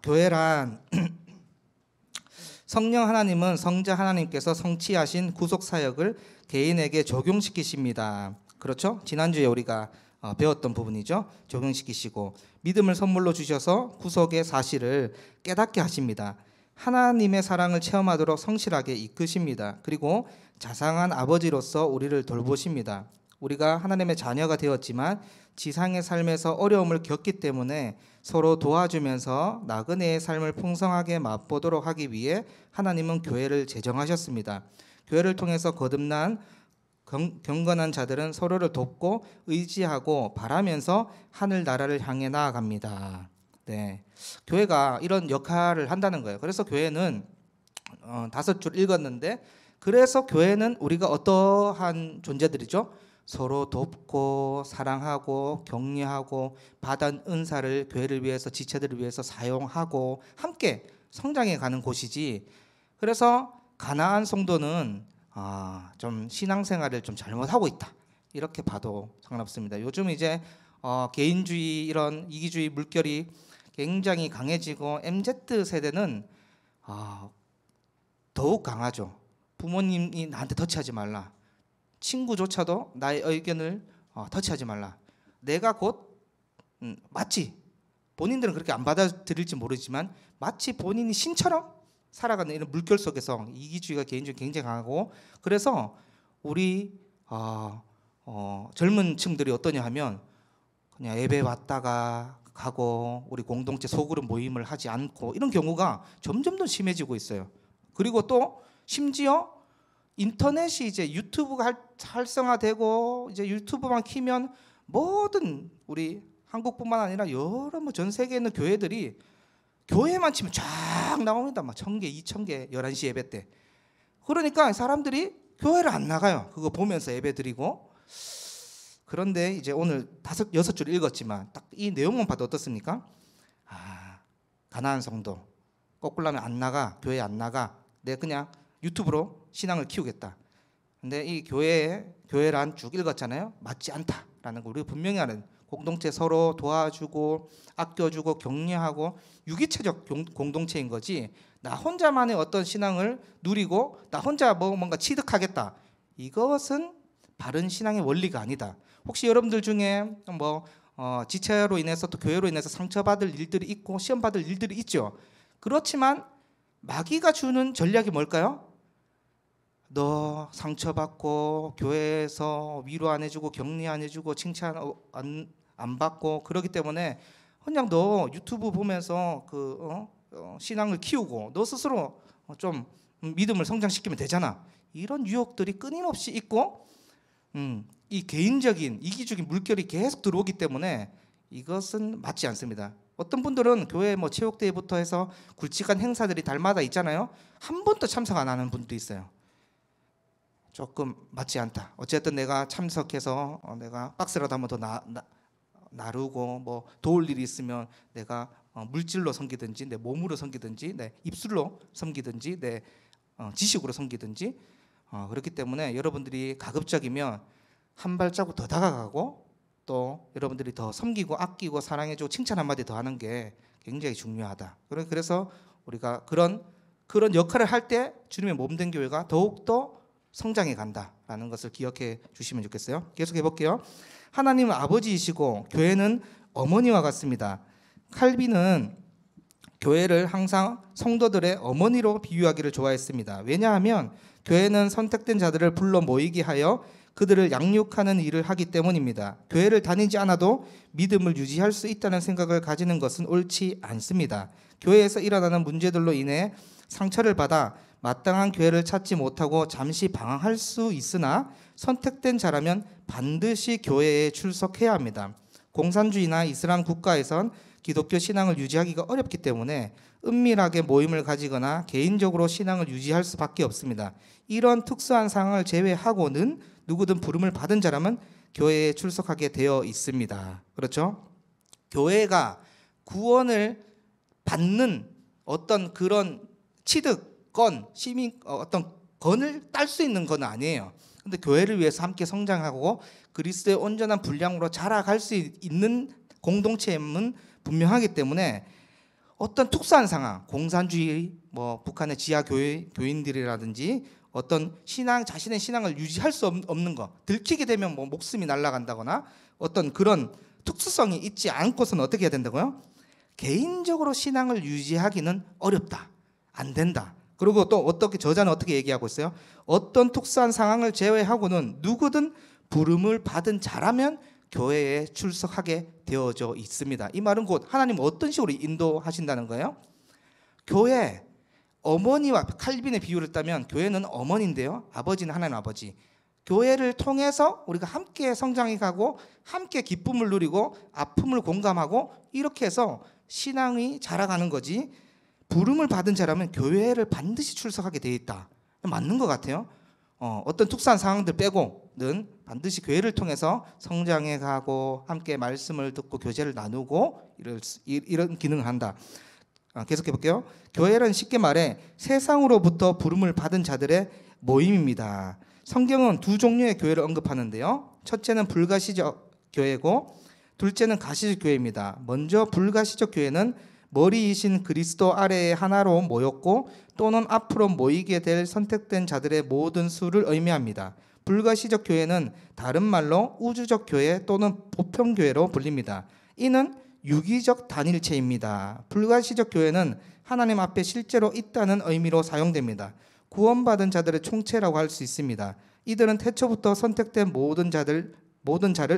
교회란 성령 하나님은 성자 하나님께서 성취하신 구속 사역을 개인에게 적용시키십니다. 그렇죠? 지난주에 우리가 배웠던 부분이죠. 적용시키시고 믿음을 선물로 주셔서 구속의 사실을 깨닫게 하십니다. 하나님의 사랑을 체험하도록 성실하게 이끄십니다. 그리고 자상한 아버지로서 우리를 돌보십니다. 우리가 하나님의 자녀가 되었지만 지상의 삶에서 어려움을 겪기 때문에 서로 도와주면서 나그네의 삶을 풍성하게 맛보도록 하기 위해 하나님은 교회를 제정하셨습니다. 교회를 통해서 거듭난 경건한 자들은 서로를 돕고 의지하고 바라면서 하늘나라를 향해 나아갑니다. 네, 교회가 이런 역할을 한다는 거예요. 그래서 교회는 5줄 읽었는데, 그래서 교회는 우리가 어떠한 존재들이죠? 서로 돕고 사랑하고 격려하고 받은 은사를 교회를 위해서, 지체들을 위해서 사용하고 함께 성장해 가는 곳이지. 그래서 가나안 성도는 좀 신앙생활을 좀 잘못하고 있다, 이렇게 봐도 상관없습니다. 요즘 이제 개인주의, 이런 이기주의 물결이 굉장히 강해지고 MZ 세대는 더욱 강하죠. 부모님이 나한테 터치하지 말라, 친구조차도 나의 의견을 터치하지 말라. 내가 곧 마치, 본인들은 그렇게 안 받아들일지 모르지만 마치 본인이 신처럼 살아가는 이런 물결 속에서 이기주의가, 개인주의가 굉장히 강하고, 그래서 우리 젊은 층들이 어떠냐 하면 그냥 예배 왔다가 가고 우리 공동체 소그룹 모임을 하지 않고, 이런 경우가 점점 더 심해지고 있어요. 그리고 또 심지어 인터넷이 이제 유튜브가 활성화되고 이제 유튜브만 키면 모든 우리 한국뿐만 아니라 여러 전 세계에 있는 교회들이 교회만 치면 쫙 나옵니다. 막 1000개, 2000개 11시 예배 때. 그러니까 사람들이 교회를 안 나가요. 그거 보면서 예배 드리고. 그런데 이제 오늘 6줄 읽었지만 딱 이 내용만 봐도 어떻습니까? 가나안 성도 꺾으려면 안 나가, 교회 안 나가, 내 그냥 유튜브로 신앙을 키우겠다. 근데 이 교회란 쭉 읽었잖아요. 맞지 않다라는 걸 우리가 분명히 아는, 공동체 서로 도와주고 아껴주고 격려하고 유기체적 공동체인 거지, 나 혼자만의 어떤 신앙을 누리고 나 혼자 뭔가 취득하겠다, 이것은 바른 신앙의 원리가 아니다. 혹시 여러분들 중에 지체로 인해서 또 교회로 인해서 상처받을 일들이 있고 시험받을 일들이 있죠. 그렇지만 마귀가 주는 전략이 뭘까요? 너 상처받고 교회에서 위로 안 해주고 격려 안 해주고 칭찬 안 받고 그러기 때문에 그냥 너 유튜브 보면서 신앙을 키우고 너 스스로 좀 믿음을 성장시키면 되잖아. 이런 유혹들이 끊임없이 있고, 이 개인적인 이기적인 물결이 계속 들어오기 때문에 이것은 맞지 않습니다. 어떤 분들은 교회 체육대회부터 해서 굵직한 행사들이 달마다 있잖아요. 한 번도 참석 안 하는 분도 있어요. 조금 맞지 않다. 어쨌든 내가 참석해서 내가 박스라도 한번 더 나르고 도울 일이 있으면 내가 물질로 섬기든지 내 몸으로 섬기든지 내 입술로 섬기든지 내 지식으로 섬기든지, 그렇기 때문에 여러분들이 가급적이면 한 발자국 더 다가가고 또 여러분들이 더 섬기고 아끼고 사랑해주고 칭찬 한마디 더 하는 게 굉장히 중요하다. 그래서 우리가 그런 역할을 할 때 주님의 몸된 교회가 더욱더 성장해 간다라는 것을 기억해 주시면 좋겠어요. 계속 해볼게요. 하나님은 아버지이시고 교회는 어머니와 같습니다. 칼빈은 교회를 항상 성도들의 어머니로 비유하기를 좋아했습니다. 왜냐하면 교회는 선택된 자들을 불러 모이게 하여 그들을 양육하는 일을 하기 때문입니다. 교회를 다니지 않아도 믿음을 유지할 수 있다는 생각을 가지는 것은 옳지 않습니다. 교회에서 일어나는 문제들로 인해 상처를 받아 마땅한 교회를 찾지 못하고 잠시 방황할 수 있으나 선택된 자라면 반드시 교회에 출석해야 합니다. 공산주의나 이슬람 국가에선 기독교 신앙을 유지하기가 어렵기 때문에 은밀하게 모임을 가지거나 개인적으로 신앙을 유지할 수밖에 없습니다. 이런 특수한 상황을 제외하고는 누구든 부름을 받은 자라면 교회에 출석하게 되어 있습니다. 그렇죠? 교회가 구원을 받는 어떤 그런 취득권, 어떤 건을 딸 수 있는 건 아니에요. 근데 교회를 위해서 함께 성장하고 그리스도의 온전한 분량으로 자라갈 수 있는 공동체임은 분명하기 때문에 어떤 특수한 상황, 공산주의, 뭐 북한의 지하 교인들이라든지 어떤 자신의 신앙을 유지할 수 없는 거, 들키게 되면 뭐 목숨이 날아간다거나 어떤 그런 특수성이 있지 않고서는 어떻게 해야 된다고요? 개인적으로 신앙을 유지하기는 어렵다, 안 된다. 그리고 또 어떻게 저자는 어떻게 얘기하고 있어요? 어떤 특수한 상황을 제외하고는 누구든 부름을 받은 자라면 교회에 출석하게 되어져 있습니다. 이 말은 곧 하나님 어떤 식으로 인도하신다는 거예요? 교회, 어머니와 칼빈의 비유를 따면 교회는 어머니인데요, 아버지는 하나님 아버지. 교회를 통해서 우리가 함께 성장해 가고 함께 기쁨을 누리고 아픔을 공감하고 이렇게 해서 신앙이 자라가는 거지, 부름을 받은 자라면 교회를 반드시 출석하게 돼 있다. 맞는 것 같아요. 어떤 특수한 상황들 빼고는 반드시 교회를 통해서 성장해 가고 함께 말씀을 듣고 교제를 나누고 이런 기능을 한다. 계속해 볼게요. 교회는 쉽게 말해 세상으로부터 부름을 받은 자들의 모임입니다. 성경은 두 종류의 교회를 언급하는데요. 첫째는 불가시적 교회고 둘째는 가시적 교회입니다. 먼저 불가시적 교회는 머리이신 그리스도 아래에 하나로 모였고 또는 앞으로 모이게 될 선택된 자들의 모든 수를 의미합니다. 불가시적 교회는 다른 말로 우주적 교회 또는 보편교회로 불립니다. 이는 유기적 단일체입니다. 불가시적 교회는 하나님 앞에 실제로 있다는 의미로 사용됩니다. 구원받은 자들의 총체라고 할 수 있습니다. 이들은 태초부터 선택된 모든 자를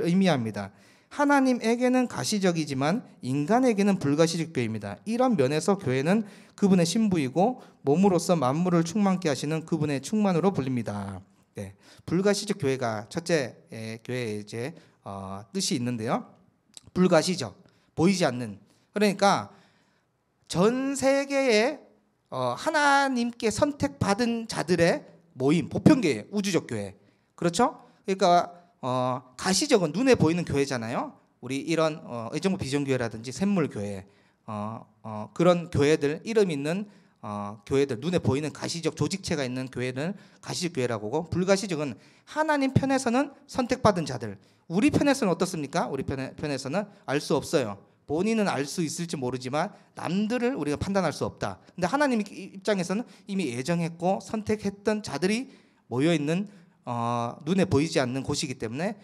의미합니다. 하나님에게는 가시적이지만 인간에게는 불가시적 교회입니다. 이런 면에서 교회는 그분의 신부이고 몸으로서 만물을 충만케 하시는 그분의 충만으로 불립니다. 네, 불가시적 교회가 첫째 교회의 이제 뜻이 있는데요. 불가시적, 보이지 않는. 그러니까 전 세계에 하나님께 선택받은 자들의 모임, 보편교회, 우주적 교회. 그렇죠? 그러니까 가시적은 눈에 보이는 교회잖아요. 우리 이런 의정부 비전교회라든지 샘물교회, 그런 교회들, 이름 있는 교회들, 눈에 보이는 가시적 조직체가 있는 교회는 가시적 교회라고 하고, 불가시적은 하나님 편에서는 선택받은 자들. 우리 편에서는 어떻습니까? 우리 편에서는 알 수 없어요. 본인은 알 수 있을지 모르지만 남들을 우리가 판단할 수 없다. 근데 하나님 입장에서는 이미 예정했고 선택했던 자들이 모여있는 눈에 보이지 않는 곳이기 때문에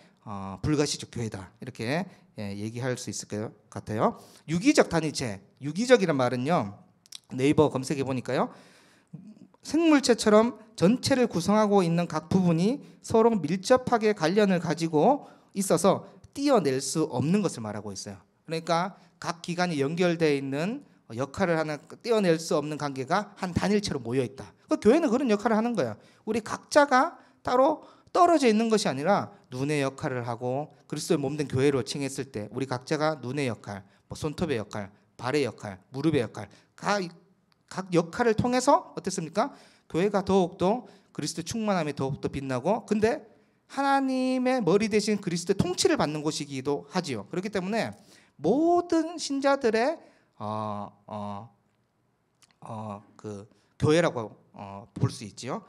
불가시적 교회다, 이렇게 얘기할 수 있을 것 같아요. 유기적 단위체, 유기적이란 말은요, 네이버 검색해 보니까요, 생물체처럼 전체를 구성하고 있는 각 부분이 서로 밀접하게 관련을 가지고 있어서 떼어낼 수 없는 것을 말하고 있어요. 그러니까 각 기관이 연결되어 있는 역할을 하는, 떼어낼 수 없는 관계가 한 단일체로 모여 있다. 교회는 그런 역할을 하는 거예요. 우리 각자가 따로 떨어져 있는 것이 아니라 눈의 역할을 하고, 그리스도의 몸된 교회로 칭했을 때 우리 각자가 눈의 역할, 손톱의 역할, 발의 역할, 무릎의 역할, 각 역할을 통해서 어떻습니까? 교회가 더욱더 그리스도의 충만함이 더욱더 빛나고, 근데 하나님의 머리 대신 그리스도의 통치를 받는 곳이기도 하지요. 그렇기 때문에 모든 신자들의 그 교회라고 볼 수 있지요.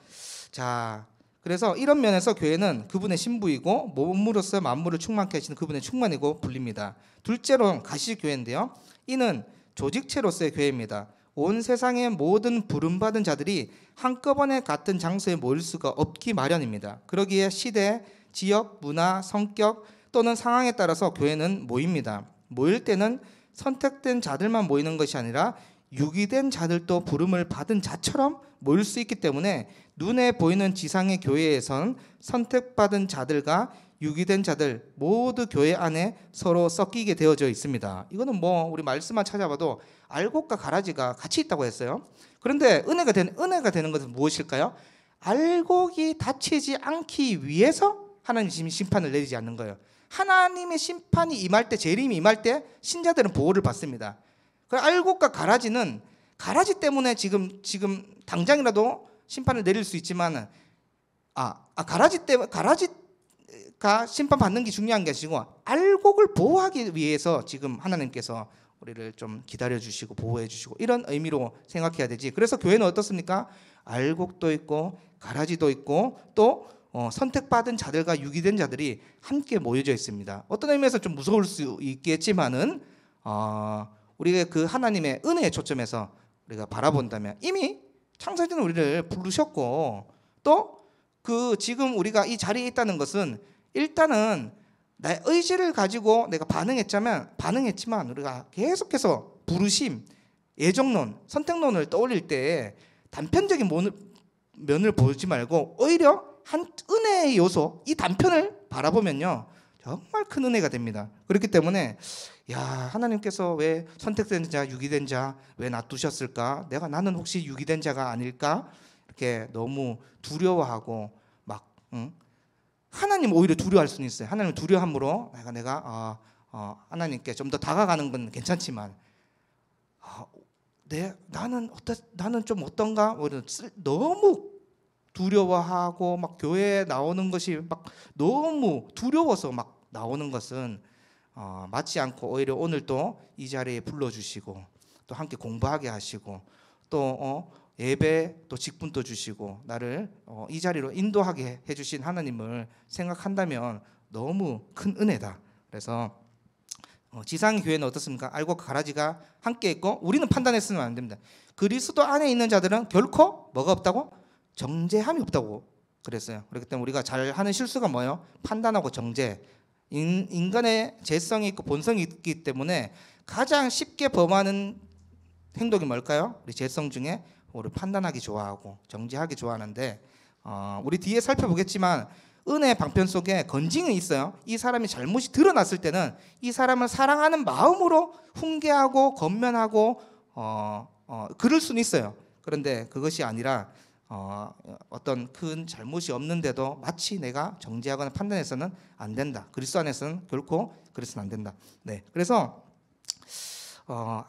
자, 그래서 이런 면에서 교회는 그분의 신부이고 몸으로서 만물을 충만케 하시는 그분의 충만이고 불립니다. 둘째로 가시적 교회인데요, 이는 조직체로서의 교회입니다. 온 세상의 모든 부름받은 자들이 한꺼번에 같은 장소에 모일 수가 없기 마련입니다. 그러기에 시대, 지역, 문화, 성격 또는 상황에 따라서 교회는 모입니다. 모일 때는 선택된 자들만 모이는 것이 아니라 유기된 자들도 부름을 받은 자처럼 모일 수 있기 때문에 눈에 보이는 지상의 교회에선 선택받은 자들과 유기된 자들 모두 교회 안에 서로 섞이게 되어져 있습니다. 이거는 뭐 우리 말씀만 찾아봐도 알곡과 가라지가 같이 있다고 했어요. 그런데 은혜가 되는 것은 무엇일까요? 알곡이 다치지 않기 위해서 하나님 심판을 내리지 않는 거예요. 하나님의 심판이 임할 때, 재림이 임할 때 신자들은 보호를 받습니다. 알곡과 가라지는 가라지 때문에 지금 당장이라도 심판을 내릴 수 있지만 가라지가 심판 받는 게 중요한 게 아니고 알곡을 보호하기 위해서 지금 하나님께서 우리를 좀 기다려 주시고 보호해 주시고 이런 의미로 생각해야 되지. 그래서 교회는 어떻습니까? 알곡도 있고 가라지도 있고 또 선택받은 자들과 유기된 자들이 함께 모여져 있습니다. 어떤 의미에서 좀 무서울 수 있겠지만은 우리가 그 하나님의 은혜에 초점해서 우리가 바라본다면 이미 창세전에 우리를 부르셨고 또 그 지금 우리가 이 자리에 있다는 것은 일단은 나의 의지를 가지고 내가 반응했지만 우리가 계속해서 부르심, 예정론, 선택론을 떠올릴 때 단편적인 면을 보지 말고 오히려 한 은혜의 요소, 이 단편을 바라보면요 정말 큰 은혜가 됩니다. 그렇기 때문에 야, 하나님께서 왜 선택된 자, 유기된 자 왜 놔두셨을까? 나는 혹시 유기된 자가 아닐까? 이렇게 너무 두려워하고 막 하나님 오히려 두려워할 수는 있어요. 하나님 두려움으로 내가 하나님께 좀 더 다가가는 건 괜찮지만 나는 좀 어떤가? 너무 두려워하고 막 교회에 나오는 것이 막 너무 두려워서 막 나오는 것은 맞지 않고 오히려 오늘 또 이 자리에 불러주시고 또 함께 공부하게 하시고 또 예배 또 직분도 주시고 나를 이 자리로 인도하게 해주신 하나님을 생각한다면 너무 큰 은혜다. 그래서 지상의 교회는 어떻습니까? 알고 가라지가 함께 있고 우리는 판단했으면 안 됩니다. 그리스도 안에 있는 자들은 결코 뭐가 없다고? 정죄함이 없다고 그랬어요. 그렇기 때문에 우리가 잘 하는 실수가 뭐예요? 판단하고 정죄. 인간의 죄성이 있고 본성이 있기 때문에 가장 쉽게 범하는 행동이 뭘까요? 우리 죄성 중에 우리 판단하기 좋아하고 정죄하기 좋아하는데 우리 뒤에 살펴보겠지만 은혜의 방편 속에 건징이 있어요. 이 사람이 잘못이 드러났을 때는 이 사람을 사랑하는 마음으로 훈계하고 권면하고 그럴 수는 있어요. 그런데 그것이 아니라 어떤 큰 잘못이 없는데도 마치 내가 정죄하거나 판단해서는 안 된다. 그리스도 안에서는 결코 그래서는 안 된다. 네, 그래서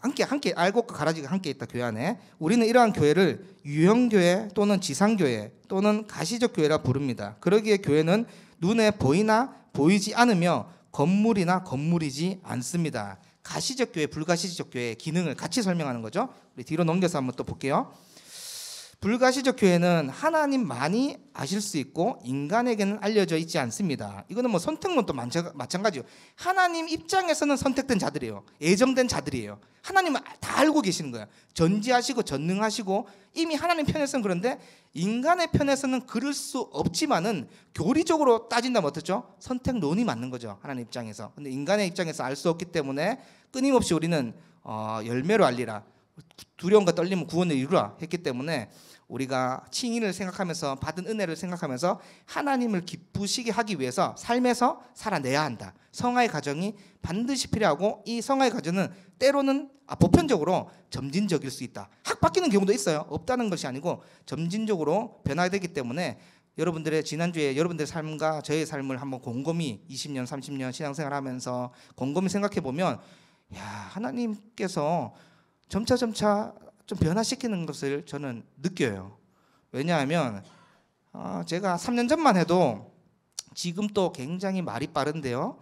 함께 알곡과 가라지가 함께 있다. 교회 안에 우리는 이러한 교회를 유형교회 또는 지상교회 또는 가시적 교회라 부릅니다. 그러기에 교회는 눈에 보이나 보이지 않으며 건물이나 건물이지 않습니다. 가시적 교회, 불가시적 교회의 기능을 같이 설명하는 거죠. 우리 뒤로 넘겨서 한번 또 볼게요. 불가시적 교회는 하나님만이 아실 수 있고 인간에게는 알려져 있지 않습니다. 이거는 뭐 선택론도 마찬가지예요. 하나님 입장에서는 선택된 자들이에요. 예정된 자들이에요. 하나님은 다 알고 계시는 거예요. 전지하시고 전능하시고 이미 하나님 편에서는 그런데 인간의 편에서는 그럴 수 없지만은 교리적으로 따진다면 어떻죠? 선택론이 맞는 거죠. 하나님 입장에서. 근데 인간의 입장에서 알 수 없기 때문에 끊임없이 우리는 열매로 알리라. 두려움과 떨림은 구원을 이루라 했기 때문에 우리가 칭의를 생각하면서 받은 은혜를 생각하면서 하나님을 기쁘시게 하기 위해서 삶에서 살아내야 한다. 성화의 과정이 반드시 필요하고 이 성화의 과정은 때로는 보편적으로 점진적일 수 있다. 확 바뀌는 경우도 있어요. 없다는 것이 아니고 점진적으로 변화되기 때문에 여러분들의 지난주에 여러분들의 삶과 저의 삶을 한번 곰곰이 20년 30년 신앙생활하면서 곰곰이 생각해 보면 야, 하나님께서 점차 좀 변화시키는 것을 저는 느껴요. 왜냐하면 제가 3년 전만 해도 지금 또 굉장히 말이 빠른데요.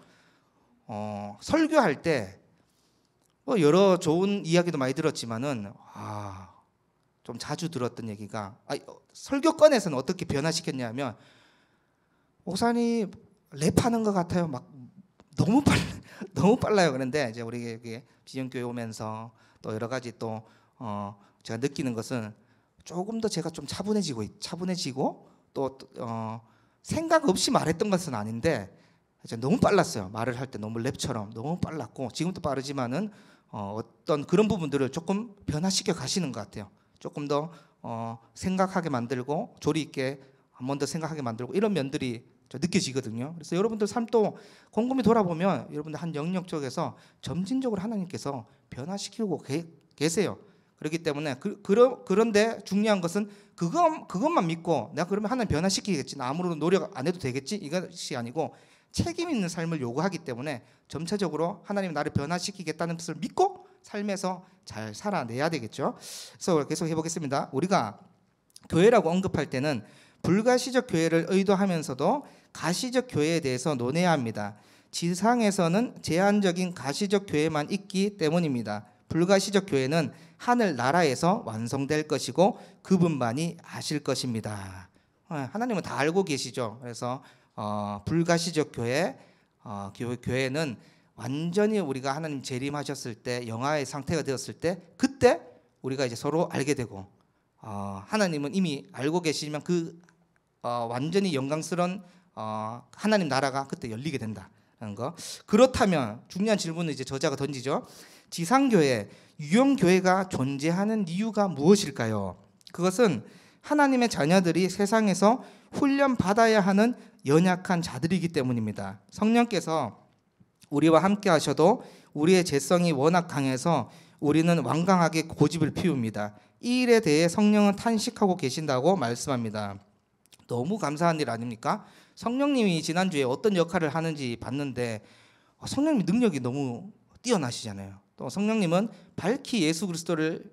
설교할 때 여러 좋은 이야기도 많이 들었지만은 좀 자주 들었던 얘기가 설교권에서는 어떻게 변화시켰냐면 목사님 랩하는 것 같아요. 막 너무 빨라요. 그런데 이제 우리 비전교회 오면서 또 여러 가지 또 제가 느끼는 것은 조금 더 제가 좀 차분해지고 또 생각 없이 말했던 것은 아닌데 너무 빨랐어요. 말을 할 때 너무 랩처럼 너무 빨랐고 지금도 빠르지만은 어떤 그런 부분들을 조금 변화시켜 가시는 것 같아요. 조금 더 생각하게 만들고 조리 있게 한 번 더 생각하게 만들고 이런 면들이 느껴지거든요. 그래서 여러분들 삶도 곰곰이 돌아보면 여러분들 한 영역 쪽에서 점진적으로 하나님께서 변화시키고 계세요. 그렇기 때문에 그런데 중요한 것은 그것만 믿고 내가 그러면 하나님 변화시키겠지, 나 아무런 노력 안 해도 되겠지, 이것이 아니고 책임 있는 삶을 요구하기 때문에 점차적으로 하나님이 나를 변화시키겠다는 뜻을 믿고 삶에서 잘 살아내야 되겠죠. 그래서 계속 해보겠습니다. 우리가 교회라고 언급할 때는 불가시적 교회를 의도하면서도 가시적 교회에 대해서 논해야 합니다. 지상에서는 제한적인 가시적 교회만 있기 때문입니다. 불가시적 교회는 하늘 나라에서 완성될 것이고 그분만이 아실 것입니다. 하나님은 다 알고 계시죠. 그래서 불가시적 교회는 완전히 우리가 하나님 재림하셨을 때 영화의 상태가 되었을 때 그때 우리가 이제 서로 알게 되고 하나님은 이미 알고 계시지만 완전히 영광스러운 하나님 나라가 그때 열리게 된다는 거. 그렇다면 중요한 질문을 이제 저자가 던지죠. 지상교회, 유형교회가 존재하는 이유가 무엇일까요? 그것은 하나님의 자녀들이 세상에서 훈련받아야 하는 연약한 자들이기 때문입니다. 성령께서 우리와 함께 하셔도 우리의 죄성이 워낙 강해서 우리는 완강하게 고집을 피웁니다. 이 일에 대해 성령은 탄식하고 계신다고 말씀합니다. 너무 감사한 일 아닙니까? 성령님이 지난주에 어떤 역할을 하는지 봤는데 성령님 능력이 너무 뛰어나시잖아요. 또 성령님은 밝히 예수 그리스도를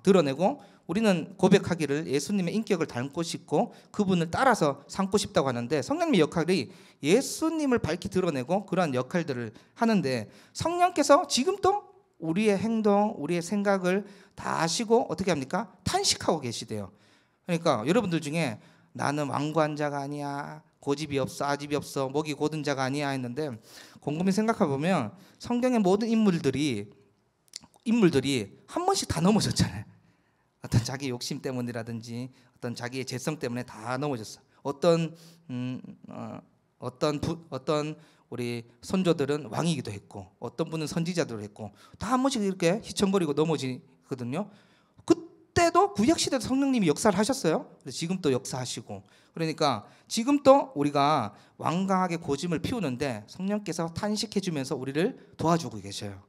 드러내고 우리는 고백하기를 예수님의 인격을 닮고 싶고 그분을 따라서 삼고 싶다고 하는데 성령님의 역할이 예수님을 밝히 드러내고 그러한 역할들을 하는데 성령께서 지금도 우리의 행동, 우리의 생각을 다 아시고 어떻게 합니까? 탄식하고 계시대요. 그러니까 여러분들 중에 나는 완고한 자가 아니야, 고집이 없어, 아집이 없어, 목이 곧은 자가 아니야 했는데 곰곰이 생각해 보면 성경의 모든 인물들이 한 번씩 다 넘어졌잖아요. 어떤 자기 욕심 때문이라든지 어떤 자기의 죄성 때문에 다 넘어졌어. 어떤 우리 선조들은 왕이기도 했고 어떤 분은 선지자도 했고 다 한 번씩 이렇게 휘청거리고 넘어지거든요. 그때도 구약 시대도 성령님이 역사를 하셨어요. 지금 또 역사하시고 그러니까 지금 또 우리가 완강하게 고집을 피우는데 성령께서 탄식해주면서 우리를 도와주고 계셔요.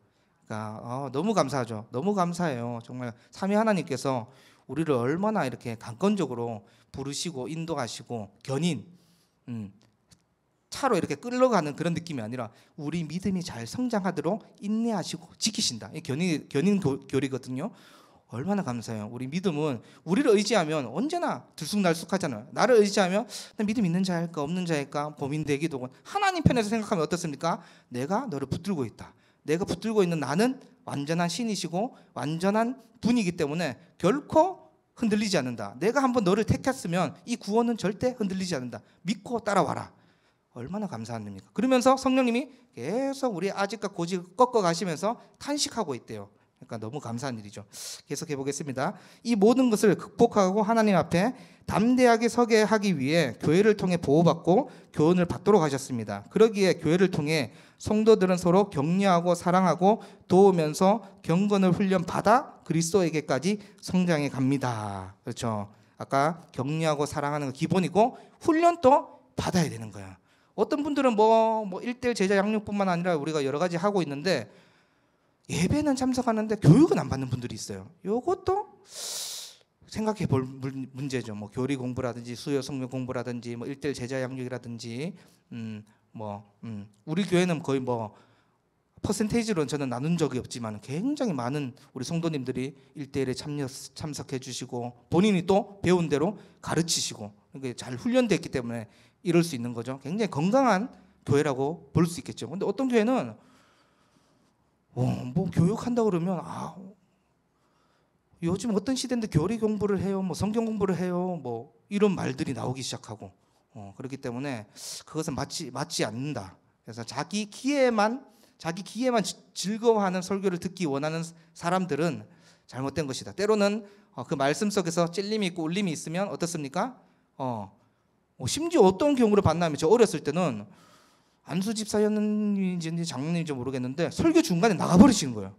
그러니까 너무 감사하죠. 너무 감사해요. 정말 삼위 하나님께서 우리를 얼마나 이렇게 강건적으로 부르시고 인도하시고 차로 이렇게 끌려가는 그런 느낌이 아니라 우리 믿음이 잘 성장하도록 인내하시고 지키신다. 이게 견인 교리거든요. 얼마나 감사해요. 우리 믿음은 우리를 의지하면 언제나 들쑥날쑥하잖아요. 나를 의지하면 나 믿음 있는 자일까 없는 자일까 고민되기도 하고 하나님 편에서 생각하면 어떻습니까? 내가 너를 붙들고 있다. 내가 붙들고 있는 나는 완전한 신이시고 완전한 분이기 때문에 결코 흔들리지 않는다. 내가 한번 너를 택했으면 이 구원은 절대 흔들리지 않는다. 믿고 따라와라. 얼마나 감사한 일입니까? 그러면서 성령님이 계속 우리의 아직과 고집을 꺾어 가시면서 탄식하고 있대요. 그러니까 너무 감사한 일이죠. 계속해 보겠습니다. 이 모든 것을 극복하고 하나님 앞에 담대하게 서게 하기 위해 교회를 통해 보호받고 교훈을 받도록 하셨습니다. 그러기에 교회를 통해 성도들은 서로 격려하고 사랑하고 도우면서 경건을 훈련받아 그리스도에게까지 성장해 갑니다. 그렇죠. 아까 격려하고 사랑하는 거 기본이고 훈련도 받아야 되는 거야. 어떤 분들은 뭐 1:1 제자 양육뿐만 아니라 우리가 여러 가지 하고 있는데 예배는 참석하는데 교육은 안 받는 분들이 있어요. 이것도 생각해 볼 문제죠. 뭐 교리 공부라든지 수요 성경 공부라든지 1:1 제자 양육이라든지 우리 교회는 거의 퍼센테이지로는 저는 나눈 적이 없지만 굉장히 많은 우리 성도님들이 1:1에 참석해 주시고 본인이 또 배운 대로 가르치시고 그러니까 잘 훈련됐기 때문에 이럴 수 있는 거죠. 굉장히 건강한 교회라고 볼 수 있겠죠. 근데 어떤 교회는 교육한다 그러면 요즘 어떤 시대인데 교리 공부를 해요, 성경 공부를 해요, 이런 말들이 나오기 시작하고 그렇기 때문에 그것은 맞지 않는다. 그래서 자기 기회만 즐거워하는 설교를 듣기 원하는 사람들은 잘못된 것이다. 때로는 그 말씀 속에서 찔림이 있고 울림이 있으면 어떻습니까? 심지어 어떤 경우를 봤냐면 저 어렸을 때는 안수 집사였는지 장로님인지 모르겠는데 설교 중간에 나가버리시는 거예요.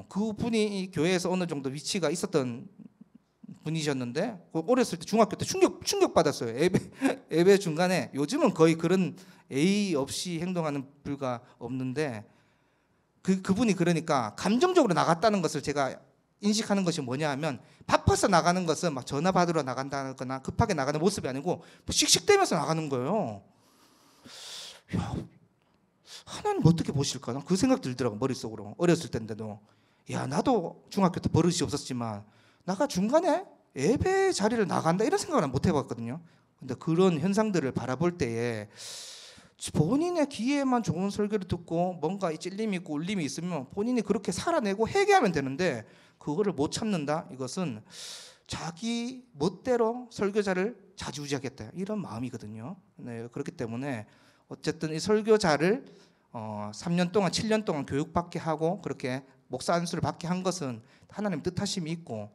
그분이 교회에서 어느 정도 위치가 있었던 분이셨는데 어렸을 때 중학교 때 충격 받았어요. 예배 중간에 요즘은 거의 그런 예의 없이 행동하는 불가 없는데 그분이 그러니까 감정적으로 나갔다는 것을 제가 인식하는 것이 뭐냐 하면 바빠서 나가는 것은 막 전화 받으러 나간다거나 급하게 나가는 모습이 아니고 씩씩대면서 나가는 거예요. 야, 하나님 어떻게 보실까? 그 생각 들더라고 머릿속으로. 어렸을 때인데도 나도 중학교 때 버릇이 없었지만 나가 중간에 예배 자리를 나간다 이런 생각은 못 해봤거든요. 근데 그런 현상들을 바라볼 때에 본인의 귀에만 좋은 설교를 듣고 뭔가 찔림이 있고 울림이 있으면 본인이 그렇게 살아내고 회개하면 되는데 그거를 못 참는다. 이것은 자기 멋대로 설교자를 자주우지하겠다 이런 마음이거든요. 네, 그렇기 때문에 어쨌든 이 설교자를 3년 동안 7년 동안 교육받게 하고 그렇게 목사 안수를 받게 한 것은 하나님 뜻하심이 있고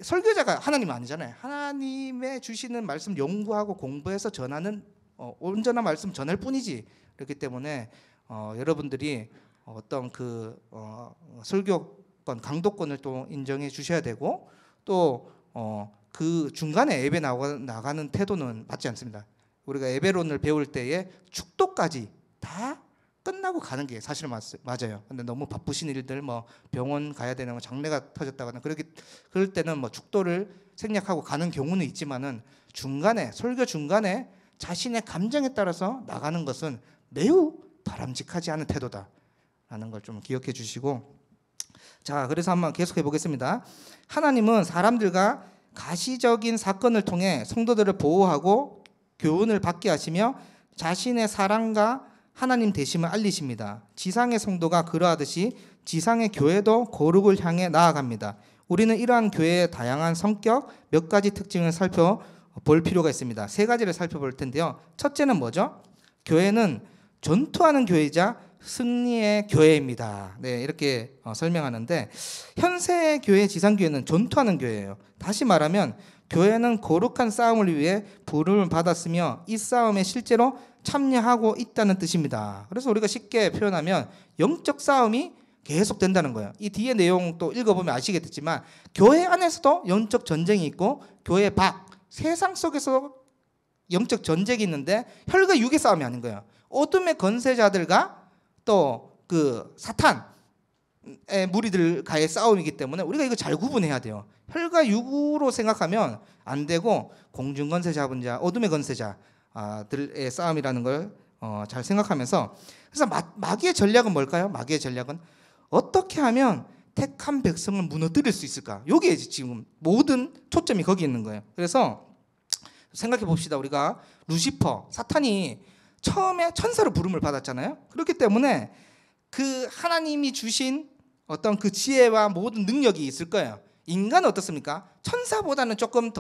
설교자가 하나님 아니잖아요. 하나님의 주시는 말씀 연구하고 공부해서 전하는 온전한 말씀 전할 뿐이지. 그렇기 때문에 여러분들이 어떤 그 설교권 강도권을 또 인정해 주셔야 되고 또 그 중간에 예배 나가는 태도는 맞지 않습니다. 우리가 예배론을 배울 때에 축도까지 다 끝나고 가는 게 사실 맞아요. 근데 너무 바쁘신 일들 뭐 병원 가야 되는 장례가 터졌다거나 그럴 때는 뭐 축도를 생략하고 가는 경우는 있지만은 중간에 설교 중간에 자신의 감정에 따라서 나가는 것은 매우 바람직하지 않은 태도다라는 걸 좀 기억해 주시고, 자, 그래서 한번 계속해 보겠습니다. 하나님은 사람들과 가시적인 사건을 통해 성도들을 보호하고 교훈을 받게 하시며 자신의 사랑과 하나님 되심을 알리십니다. 지상의 성도가 그러하듯이 지상의 교회도 거룩을 향해 나아갑니다. 우리는 이러한 교회의 다양한 성격 몇 가지 특징을 살펴볼 필요가 있습니다. 세 가지를 살펴볼 텐데요. 첫째는 뭐죠? 교회는 전투하는 교회이자 승리의 교회입니다. 네, 이렇게 설명하는데 현세의 교회, 지상교회는 전투하는 교회예요. 다시 말하면 교회는 거룩한 싸움을 위해 부름을 받았으며 이 싸움에 실제로 참여하고 있다는 뜻입니다. 그래서 우리가 쉽게 표현하면 영적 싸움이 계속 된다는 거예요. 이 뒤에 내용 또 읽어보면 아시겠지만 교회 안에서도 영적 전쟁이 있고 교회 밖 세상 속에서 영적 전쟁이 있는데 혈과 육의 싸움이 아닌 거예요. 어둠의 권세자들과 또 그 사탄의 무리들과의 싸움이기 때문에 우리가 이거 잘 구분해야 돼요. 혈과 육으로 생각하면 안 되고 공중 권세 잡은 자, 어둠의 권세자들의 싸움이라는 걸 잘 생각하면서, 그래서 마귀의 전략은 뭘까요? 마귀의 전략은 어떻게 하면 택한 백성을 무너뜨릴 수 있을까? 여기에 지금 모든 초점이 거기 있는 거예요. 그래서 생각해 봅시다. 우리가 루시퍼, 사탄이 처음에 천사로 부름을 받았잖아요. 그렇기 때문에 그 하나님이 주신 어떤 그 지혜와 모든 능력이 있을 거예요. 인간은 어떻습니까? 천사보다는 조금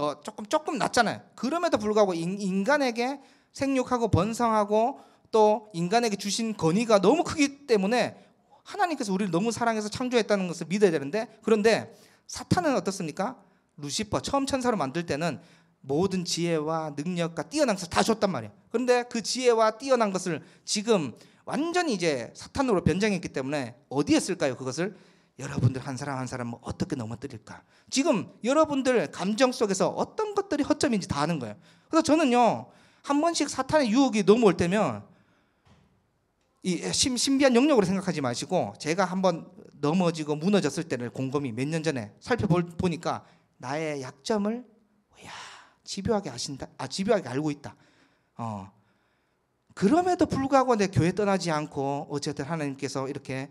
낫잖아요. 그럼에도 불구하고 인간에게 생육하고 번성하고 또 인간에게 주신 권위가 너무 크기 때문에 하나님께서 우리를 너무 사랑해서 창조했다는 것을 믿어야 되는데, 그런데 사탄은 어떻습니까? 루시퍼 처음 천사로 만들 때는 모든 지혜와 능력과 뛰어난 것을 다 줬단 말이에요. 그런데 그 지혜와 뛰어난 것을 지금 완전히 이제 사탄으로 변장했기 때문에 어디에 쓸까요? 그것을 여러분들 한 사람 한 사람 어떻게 넘어뜨릴까? 지금 여러분들 감정 속에서 어떤 것들이 허점인지 다 아는 거예요. 그래서 저는요, 한 번씩 사탄의 유혹이 넘어올 때면 이 신비한 영역으로 생각하지 마시고, 제가 한번 넘어지고 무너졌을 때를 곰곰이 몇 년 전에 살펴보니까 나의 약점을 집요하게 집요하게 알고 있다. 그럼에도 불구하고 내 교회 떠나지 않고 어쨌든 하나님께서 이렇게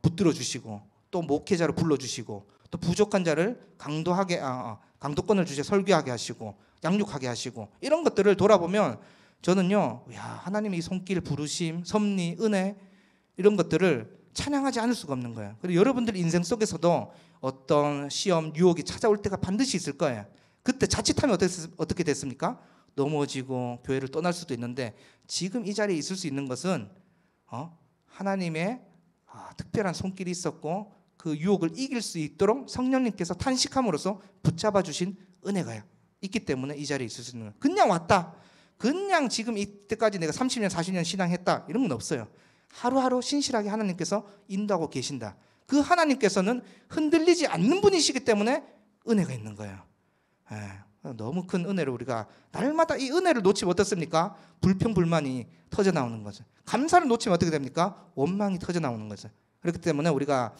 붙들어 주시고 또 목회자로 불러 주시고 또 부족한 자를 강도권을 주셔 설교하게 하시고 양육하게 하시고, 이런 것들을 돌아보면 저는요, 하나님의 이 손길, 부르심, 섭리, 은혜, 이런 것들을 찬양하지 않을 수가 없는 거예요. 그리고 여러분들 인생 속에서도 어떤 시험, 유혹이 찾아올 때가 반드시 있을 거예요. 그때 자칫하면 어떻게 됐습니까? 넘어지고 교회를 떠날 수도 있는데, 지금 이 자리에 있을 수 있는 것은 하나님의 특별한 손길이 있었고 그 유혹을 이길 수 있도록 성령님께서 탄식함으로써 붙잡아 주신 은혜가 있기 때문에 이 자리에 있을 수 있는 거예요. 그냥 왔다, 그냥 지금 이때까지 내가 30년 40년 신앙했다, 이런 건 없어요. 하루하루 신실하게 하나님께서 인도하고 계신다. 그 하나님께서는 흔들리지 않는 분이시기 때문에 은혜가 있는 거예요. 너무 큰 은혜를 우리가 날마다 이 은혜를 놓치면 어떻습니까? 불평불만이 터져 나오는 거죠. 감사를 놓치면 어떻게 됩니까? 원망이 터져 나오는 거죠. 그렇기 때문에 우리가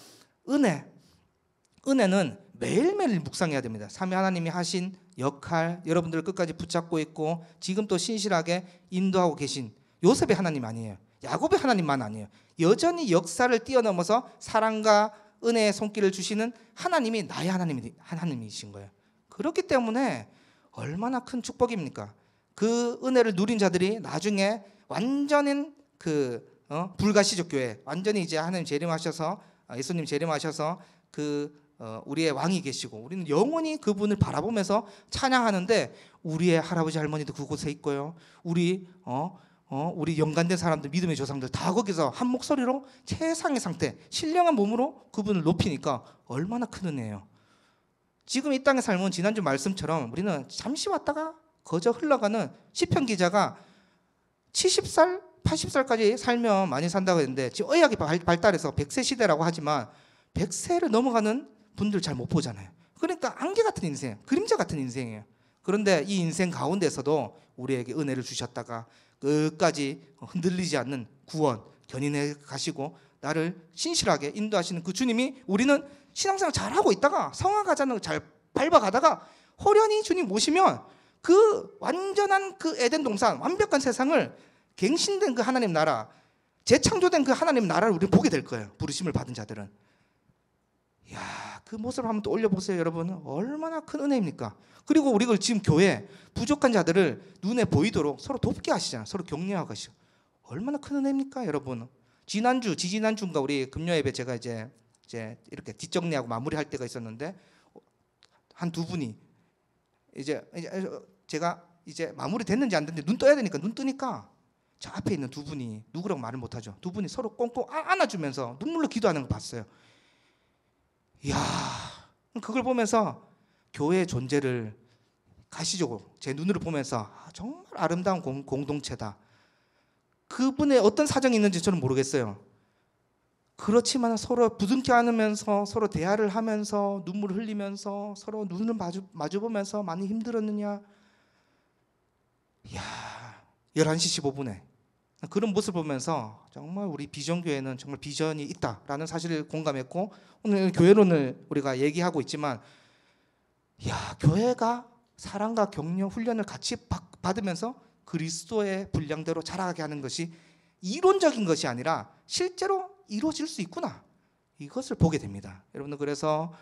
은혜는 매일매일 묵상해야 됩니다. 삼위 하나님이 하신 역할, 여러분들을 끝까지 붙잡고 있고 지금 또 신실하게 인도하고 계신 요셉의 하나님 아니에요. 야곱의 하나님만 아니에요. 여전히 역사를 뛰어넘어서 사랑과 은혜의 손길을 주시는 하나님이 나의 하나님이신 거예요. 그렇기 때문에 얼마나 큰 축복입니까? 그 은혜를 누린 자들이 나중에 완전한 불가시적 교회, 완전히 이제 하나님 재림하셔서 예수님 재림하셔서 우리의 왕이 계시고 우리는 영원히 그분을 바라보면서 찬양하는데, 우리의 할아버지 할머니도 그곳에 있고요. 우리 우리 연관된 사람들, 믿음의 조상들 다 거기서 한 목소리로 최상의 상태, 신령한 몸으로 그분을 높이니까 얼마나 큰 은혜예요. 지금 이 땅의 삶은 지난주 말씀처럼 우리는 잠시 왔다가 거저 흘러가는 시편 기자가 70살, 80살까지 살면 많이 산다고 했는데 지금 의학이 발달해서 100세 시대라고 하지만 100세를 넘어가는 분들 잘 못 보잖아요. 그러니까 안개 같은 인생, 그림자 같은 인생이에요. 그런데 이 인생 가운데서도 우리에게 은혜를 주셨다가 끝까지 흔들리지 않는 구원, 견인해 가시고 나를 신실하게 인도하시는 그 주님이 우리는 신앙생활 잘하고 있다가 성화 가자는 잘 밟아가다가 호련히 주님 모시면 그 완전한 그 에덴 동산, 완벽한 세상을 갱신된 그 하나님 나라, 재창조된 그 하나님 나라를 우리는 보게 될 거예요. 부르심을 받은 자들은. 이야, 그 모습을 한번 또 올려보세요, 여러분. 얼마나 큰 은혜입니까? 그리고 우리가 지금 교회 부족한 자들을 눈에 보이도록 서로 돕게 하시잖아요. 서로 격려하고 하시고. 얼마나 큰 은혜입니까, 여러분? 지난주, 지지난주인가 우리 금요 예배 제가 이제 이렇게 뒷정리하고 마무리할 때가 있었는데 한 두 분이 이제 제가 이제 마무리 됐는지 안 됐는지 눈 떠야 되니까 눈 뜨니까 저 앞에 있는 두 분이 누구라고 말을 못하죠. 두 분이 서로 꽁꽁 안아주면서 눈물로 기도하는 거 봤어요. 이야, 그걸 보면서 교회의 존재를 가시적으로 제 눈으로 보면서 정말 아름다운 공동체다. 그분의 어떤 사정이 있는지 저는 모르겠어요. 그렇지만 서로 부둥켜 안으면서 서로 대화를 하면서 눈물을 흘리면서 서로 눈을 마주보면서 많이 힘들었느냐. 이야, 11시 15분에 그런 모습을 보면서 정말 우리 비전교회는 정말 비전이 있다라는 사실을 공감했고, 오늘 교회론을 우리가 얘기하고 있지만 야, 교회가 사랑과 격려 훈련을 같이 받으면서 그리스도의 분량대로 자라게 하는 것이 이론적인 것이 아니라 실제로 이루어질 수 있구나, 이것을 보게 됩니다. 여러분들, 그래서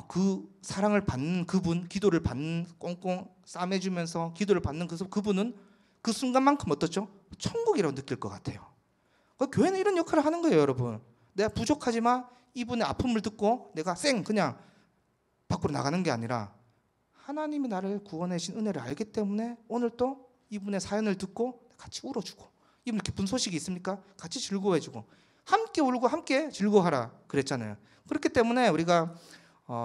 그 사랑을 받는 그분, 기도를 받는, 꽁꽁 싸매주면서 기도를 받는 그분은 그 순간만큼 어떻죠? 천국이라고 느낄 것 같아요. 교회는 이런 역할을 하는 거예요, 여러분. 내가 부족하지만 이분의 아픔을 듣고 내가 그냥 밖으로 나가는 게 아니라 하나님이 나를 구원해 주신 은혜를 알기 때문에 오늘 또 이분의 사연을 듣고 같이 울어주고, 이분 기쁜 소식이 있습니까? 같이 즐거워해주고, 함께 울고 함께 즐거워하라 그랬잖아요. 그렇기 때문에 우리가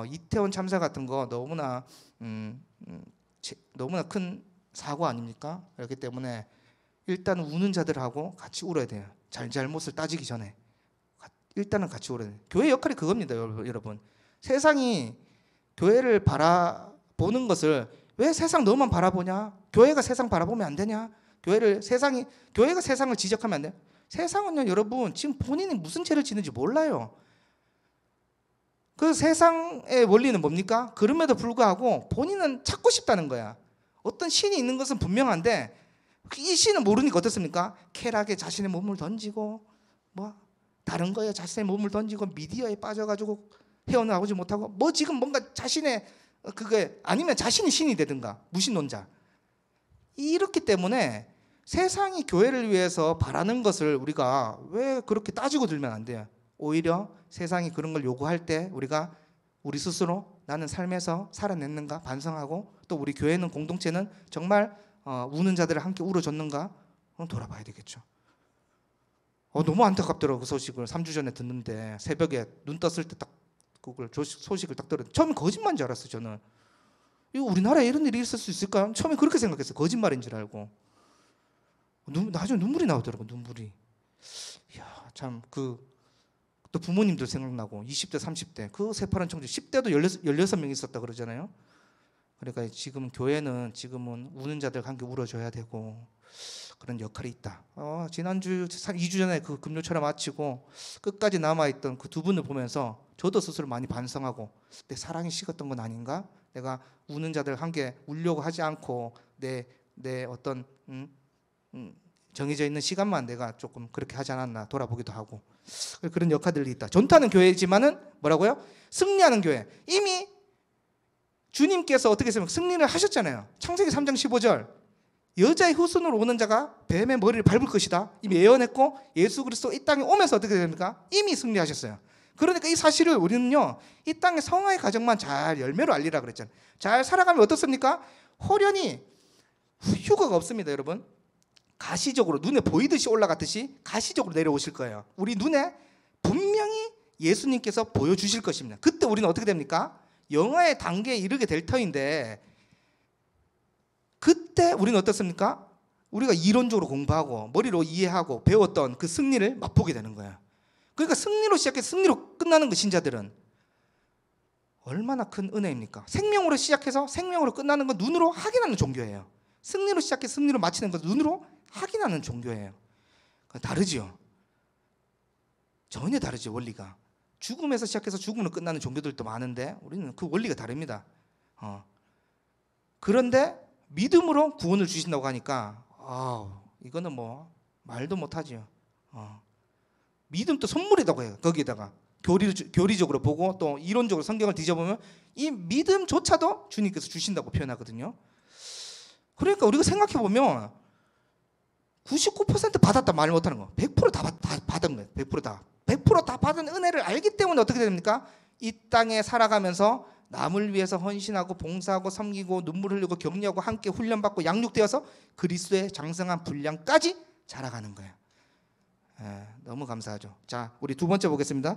이태원 참사 같은 거 너무나 큰 사고 아닙니까? 그렇기 때문에 일단 우는 자들하고 같이 울어야 돼요. 잘못을 따지기 전에 일단은 같이 울어야 돼요. 교회 역할이 그겁니다, 여러분. 세상이 교회를 바라보는 것을, 왜 세상 너만 바라보냐? 교회가 세상 바라보면 안 되냐? 교회가 세상을 지적하면 안 돼요? 세상은요, 여러분, 지금 본인이 무슨 죄를 짓는지 몰라요. 그 세상의 원리는 뭡니까? 그럼에도 불구하고 본인은 찾고 싶다는 거야. 어떤 신이 있는 것은 분명한데 이 신은 모르니까 어떻습니까? 쾌락에 자신의 몸을 던지고, 다른 거에 자신의 몸을 던지고, 미디어에 빠져가지고 헤어나오지 못하고, 지금 뭔가 자신의 그게 아니면 자신이 신이 되든가, 무신론자. 이렇기 때문에 세상이 교회를 위해서 바라는 것을 우리가 왜 그렇게 따지고 들면 안 돼요. 오히려 세상이 그런 걸 요구할 때 우리가 우리 스스로 나는 삶에서 살아냈는가 반성하고, 또 우리 교회는, 공동체는 정말 우는 자들을 함께 울어줬는가 돌아봐야 되겠죠. 너무 안타깝더라고요. 그 소식을 3주 전에 듣는데 새벽에 눈 떴을 때 딱 그걸 소식을 딱 들었는데 처음에 거짓말인 줄 알았어요. 저는 이거 우리나라에 이런 일이 있을 수 있을까요? 처음에 그렇게 생각했어요. 거짓말인 줄 알고. 나중에 눈물이 나오더라고요. 눈물이. 이야, 참 또 부모님들 생각나고 20대 30대 그 새파란 청주 10대도 16명 있었다 그러잖아요. 그러니까 지금은 우는 자들 함께 울어줘야 되고 그런 역할이 있다. 지난주 2주 전에 그 금요철에 마치고 끝까지 남아있던 그 두 분을 보면서 저도 스스로 많이 반성하고, 내 사랑이 식었던 건 아닌가? 내가 우는 자들 함께 울려고 하지 않고 내 어떤 정해져 있는 시간만 내가 조금 그렇게 하지 않았나 돌아보기도 하고, 그런 역할들이 있다. 전투하는 교회지만은 뭐라고요? 승리하는 교회. 이미 주님께서 어떻게 승리를 하셨잖아요. 창세기 3장 15절 여자의 후손으로 오는 자가 뱀의 머리를 밟을 것이다 이미 예언했고, 예수 그리스도 이 땅에 오면서 어떻게 됩니까? 이미 승리하셨어요. 그러니까 이 사실을 우리는요, 이 땅의 성화의 가정만 잘 열매로 알리라 그랬잖아요. 잘 살아가면 어떻습니까? 호련히 휴가가 없습니다, 여러분. 가시적으로 눈에 보이듯이 올라갔듯이 가시적으로 내려오실 거예요. 우리 눈에 분명히 예수님께서 보여주실 것입니다. 그때 우리는 어떻게 됩니까? 영화의 단계에 이르게 될 터인데 그때 우리는 어떻습니까? 우리가 이론적으로 공부하고 머리로 이해하고 배웠던 그 승리를 맛보게 되는 거예요. 그러니까 승리로 시작해서 승리로 끝나는 거 신자들은 얼마나 큰 은혜입니까? 생명으로 시작해서 생명으로 끝나는 건 눈으로 확인하는 종교예요. 승리로 시작해서 승리로 마치는 건 눈으로 확인하는 종교예요. 다르지요. 전혀 다르죠. 원리가. 죽음에서 시작해서 죽음으로 끝나는 종교들도 많은데 우리는 그 원리가 다릅니다. 그런데 믿음으로 구원을 주신다고 하니까 이거는 뭐 말도 못하지요. 믿음도 선물이라고 해요. 거기에다가 교리적으로 보고 또 이론적으로 성경을 뒤져보면 이 믿음조차도 주님께서 주신다고 표현하거든요. 그러니까 우리가 생각해보면 99% 받았다 말 못하는 거 100%다 받은 거예요. 100% 다 받은 은혜를 알기 때문에 어떻게 됩니까? 이 땅에 살아가면서 남을 위해서 헌신하고 봉사하고 섬기고 눈물 흘리고 격려하고 함께 훈련받고 양육되어서 그리스도의 장성한 분량까지 자라가는 거예요. 너무 감사하죠. 자, 우리 두 번째 보겠습니다.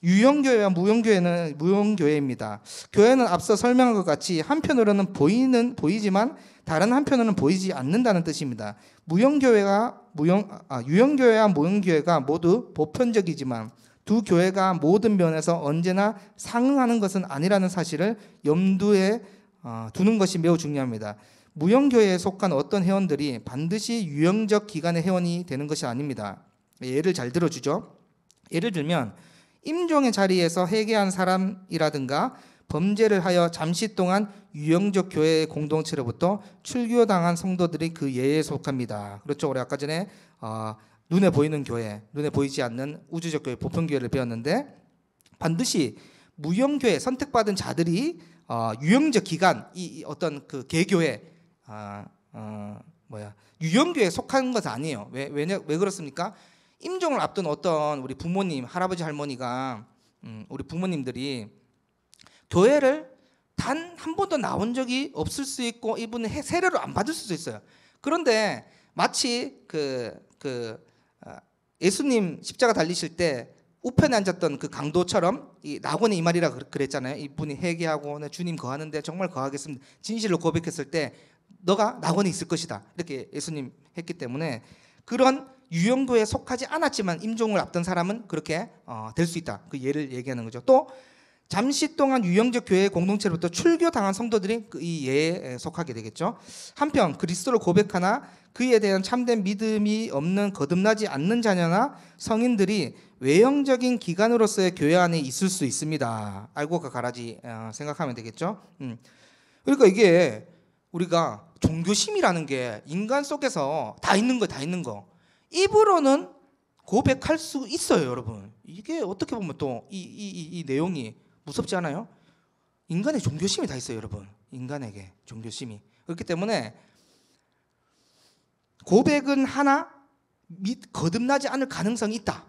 유형교회와 무형교회는 무형교회입니다. 교회는 앞서 설명한 것 같이 한편으로는 보이지만 다른 한편으로는 보이지 않는다는 뜻입니다. 유형교회와 무형교회가 모두 보편적이지만 두 교회가 모든 면에서 언제나 상응하는 것은 아니라는 사실을 염두에 두는 것이 매우 중요합니다. 무형교회에 속한 어떤 회원들이 반드시 유형적 기관의 회원이 되는 것이 아닙니다. 예를 잘 들어주죠. 예를 들면 임종의 자리에서 회개한 사람이라든가 범죄를 하여 잠시 동안 유형적 교회의 공동체로부터 출교당한 성도들이 그 예에 속합니다. 그렇죠. 우리 아까 전에 눈에 보이는 교회, 눈에 보이지 않는 우주적 교회, 보편교회를 배웠는데 반드시 무형교회 선택받은 자들이 유형적 기관, 이 어떤 그 개교회, 유형교회에 속한 것은 아니에요. 왜 그렇습니까? 임종을 앞둔 어떤 우리 부모님, 할아버지, 할머니가 우리 부모님들이 교회를 단 한 번도 나온 적이 없을 수 있고 이분은 세례를 안 받을 수도 있어요. 그런데 마치 예수님 십자가 달리실 때 우편에 앉았던 그 강도처럼 이 낙원의 이 말이라 그랬잖아요. 이분이 회개하고 주님 거하는데 정말 거하겠습니다. 진실로 고백했을 때 너가 낙원에 있을 것이다. 이렇게 예수님 했기 때문에 그런 유형교회에 속하지 않았지만 임종을 앞둔 사람은 그렇게 될 수 있다. 그 예를 얘기하는 거죠. 또 잠시 동안 유형적 교회의 공동체로부터 출교당한 성도들이 이 예에 속하게 되겠죠. 한편 그리스도를 고백하나 그에 대한 참된 믿음이 없는 거듭나지 않는 자녀나 성인들이 외형적인 기관으로서의 교회 안에 있을 수 있습니다. 알고 가라지 생각하면 되겠죠. 그러니까 이게 우리가 종교심이라는 게 인간 속에서 다 있는 거. 입으로는 고백할 수 있어요, 여러분. 이게 어떻게 보면 또 이 내용이 무섭지 않아요? 인간의 종교심이 다 있어요, 여러분. 인간에게 종교심이. 그렇기 때문에 고백은 하나 거듭나지 않을 가능성이 있다.